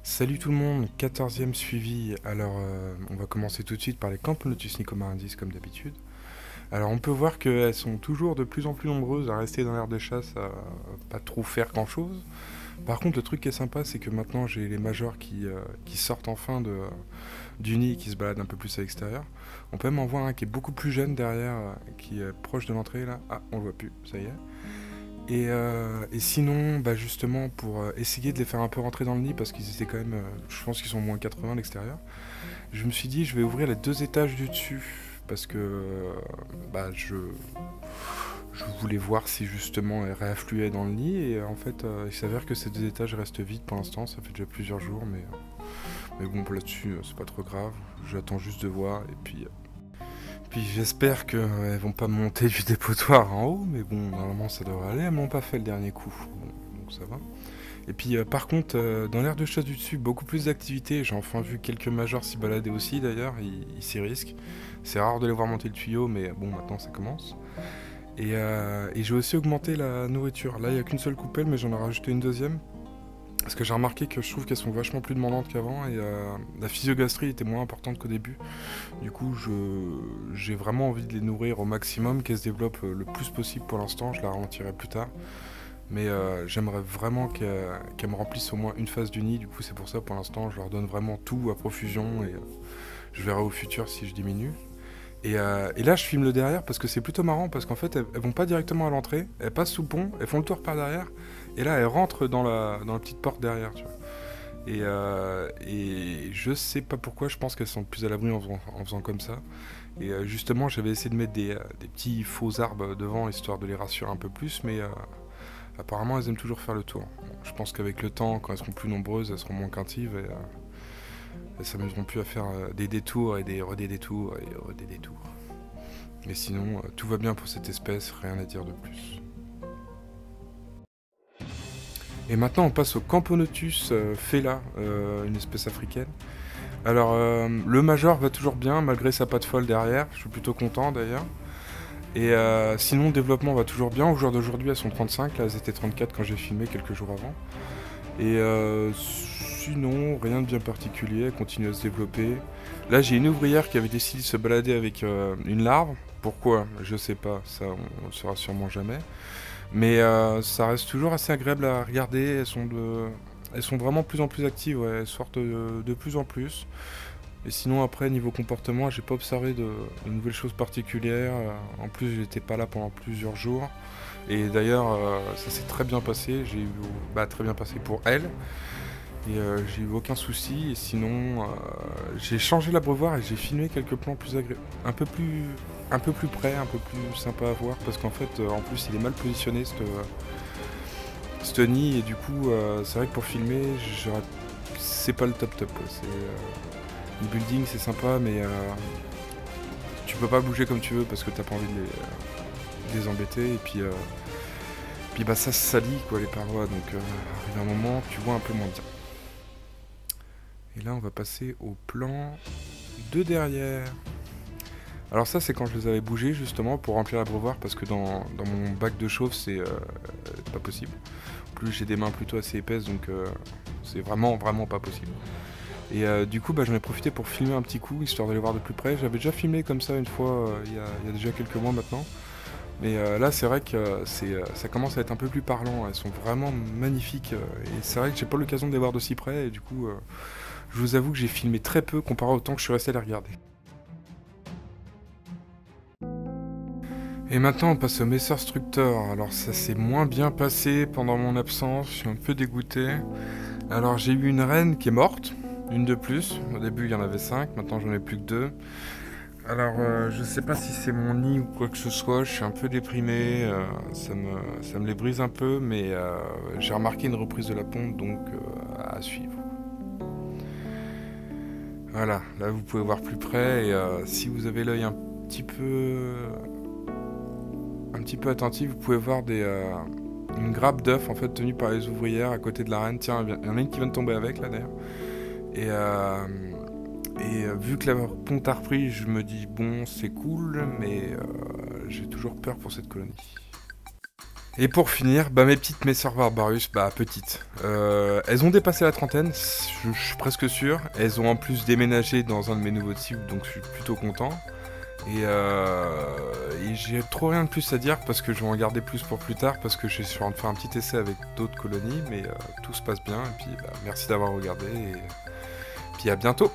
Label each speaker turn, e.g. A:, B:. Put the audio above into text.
A: Salut tout le monde, 14e suivi. Alors, on va commencer tout de suite par les Camponotus nicomarindis comme d'habitude. Alors, on peut voir qu'elles sont toujours de plus en plus nombreuses à rester dans l'aire de chasse, à pas trop faire grand chose. Par contre, le truc qui est sympa, c'est que maintenant j'ai les majors qui sortent enfin du nid, qui se baladent un peu plus à l'extérieur. On peut même en voir un qui est beaucoup plus jeune derrière, qui est proche de l'entrée là. Ah, on le voit plus, ça y est. Et sinon, bah justement, pour essayer de les faire un peu rentrer dans le nid, parce qu'ils étaient quand même, je pense qu'ils sont moins 80 à l'extérieur, je me suis dit, je vais ouvrir les deux étages du dessus, parce que bah, je voulais voir si justement elles réaffluaient dans le nid, et en fait, il s'avère que ces deux étages restent vides pour l'instant, ça fait déjà plusieurs jours, mais bon, là-dessus, c'est pas trop grave, j'attends juste de voir, et puis j'espère qu'elles vont pas monter du dépotoir en haut, mais bon, normalement ça devrait aller, elles m'ont pas fait le dernier coup, bon, donc ça va. Et puis par contre, dans l'aire de chasse du dessus, beaucoup plus d'activité, j'ai enfin vu quelques majors s'y balader aussi d'ailleurs, ils s'y risquent. C'est rare de les voir monter le tuyau, mais bon, maintenant ça commence. Et j'ai aussi augmenté la nourriture. Là, il n'y a qu'une seule coupelle, mais j'en ai rajouté une deuxième. Parce que j'ai remarqué que je trouve qu'elles sont vachement plus demandantes qu'avant, et la physiogastrie était moins importante qu'au début. Du coup, j'ai vraiment envie de les nourrir au maximum, qu'elles se développent le plus possible pour l'instant, je la ralentirai plus tard. Mais j'aimerais vraiment qu'elles me remplissent au moins une phase du nid, du coup c'est pour ça pour l'instant je leur donne vraiment tout à profusion, et je verrai au futur si je diminue. Et là je filme le derrière parce que c'est plutôt marrant, parce qu'en fait elles vont pas directement à l'entrée, elles passent sous le pont, elles font le tour par derrière, et là elles rentrent dans la petite porte derrière, tu vois. Et je sais pas pourquoi, je pense qu'elles sont plus à l'abri en faisant comme ça. Et justement, j'avais essayé de mettre des petits faux arbres devant, histoire de les rassurer un peu plus, mais apparemment elles aiment toujours faire le tour. Bon, je pense qu'avec le temps, quand elles seront plus nombreuses, elles seront moins craintives, et elles s'amuseront plus à faire des détours et des détours et des détours. Mais sinon, tout va bien pour cette espèce, rien à dire de plus. Et maintenant on passe au Camponotus fela, une espèce africaine. Alors le major va toujours bien malgré sa patte folle derrière, je suis plutôt content d'ailleurs. Et sinon le développement va toujours bien, au jour d'aujourd'hui elles sont 35, là elles étaient 34 quand j'ai filmé quelques jours avant. Et sinon rien de bien particulier, elles continuent à se développer. Là j'ai une ouvrière qui avait décidé de se balader avec une larve, pourquoi je sais pas, ça on le saura sûrement jamais. Mais ça reste toujours assez agréable à regarder, elles sont vraiment de plus en plus actives, ouais, elles sortent de plus en plus. Et sinon après niveau comportement, j'ai pas observé de nouvelles choses particulières. En plus j'étais pas là pendant plusieurs jours. Et d'ailleurs ça s'est très bien passé, très bien passé pour elle. Et j'ai eu aucun souci. Et sinon j'ai changé l'abreuvoir et j'ai filmé quelques plans plus agréables, un peu plus près, un peu plus sympa à voir, parce qu'en fait en plus il est mal positionné ce nid, et du coup c'est vrai que pour filmer c'est pas le top top quoi. Le building c'est sympa, mais tu peux pas bouger comme tu veux parce que t'as pas envie de les embêter, et puis bah ça se salit quoi les parois, donc arrive un moment tu vois un peu moins bien. Et là on va passer au plan de derrière. Alors ça c'est quand je les avais bougés justement pour remplir l'abreuvoir, parce que dans mon bac de chauffe c'est pas possible. En plus j'ai des mains plutôt assez épaisses, donc c'est vraiment vraiment pas possible. Et du coup j'en ai profité pour filmer un petit coup, histoire de les voir de plus près. J'avais déjà filmé comme ça une fois il y a déjà quelques mois maintenant. Mais là c'est vrai que ça commence à être un peu plus parlant, elles sont vraiment magnifiques. Et c'est vrai que j'ai pas l'occasion de les voir de si près, et du coup je vous avoue que j'ai filmé très peu comparé au temps que je suis resté à les regarder. Et maintenant on passe au Messer Structor. Alors ça s'est moins bien passé pendant mon absence, je suis un peu dégoûté. Alors j'ai eu une reine qui est morte, une de plus. Au début il y en avait 5, maintenant j'en ai plus que 2. Alors je sais pas si c'est mon nid ou quoi que ce soit, je suis un peu déprimé, ça me les brise un peu, mais j'ai remarqué une reprise de la ponte, donc à suivre. Voilà, là vous pouvez voir plus près, et si vous avez l'œil un petit peu attentif, vous pouvez voir une grappe d'œufs en fait tenue par les ouvrières à côté de la reine. Tiens, il y en a une qui vient de tomber avec là d'ailleurs. Et vu que la ponte a repris, je me dis bon c'est cool, mais j'ai toujours peur pour cette colonie. Et pour finir, bah mes petites Messer Barbarus, bah petites. Elles ont dépassé la trentaine, je suis presque sûr. Elles ont en plus déménagé dans un de mes nouveaux types, donc je suis plutôt content. Et j'ai trop rien de plus à dire parce que je vais en garder plus pour plus tard parce que je suis en train de faire un petit essai avec d'autres colonies, mais tout se passe bien. Et puis bah, merci d'avoir regardé et puis à bientôt.